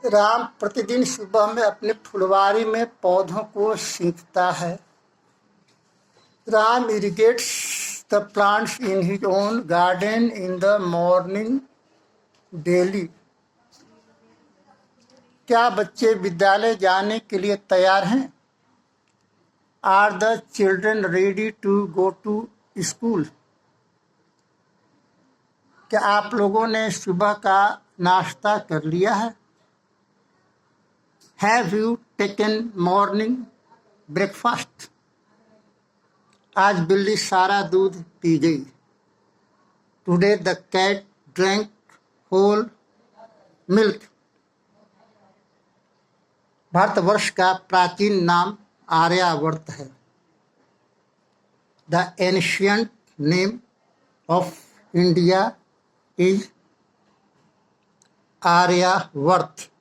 राम प्रतिदिन सुबह में अपने फुलवारी में पौधों को सींचता है। Ram irrigates the plants in his own garden in the morning daily. क्या बच्चे विद्यालय जाने के लिए तैयार हैं? Are the children ready to go to school? क्या आप लोगों ने सुबह का नाश्ता कर लिया है? Have you taken morning breakfast? आज बिल्ली सारा दूध पी गई। Today the cat drank whole milk. Bharatvarsh का प्राचीन नाम आर्यावर्त है। The ancient name of India is Aryavart.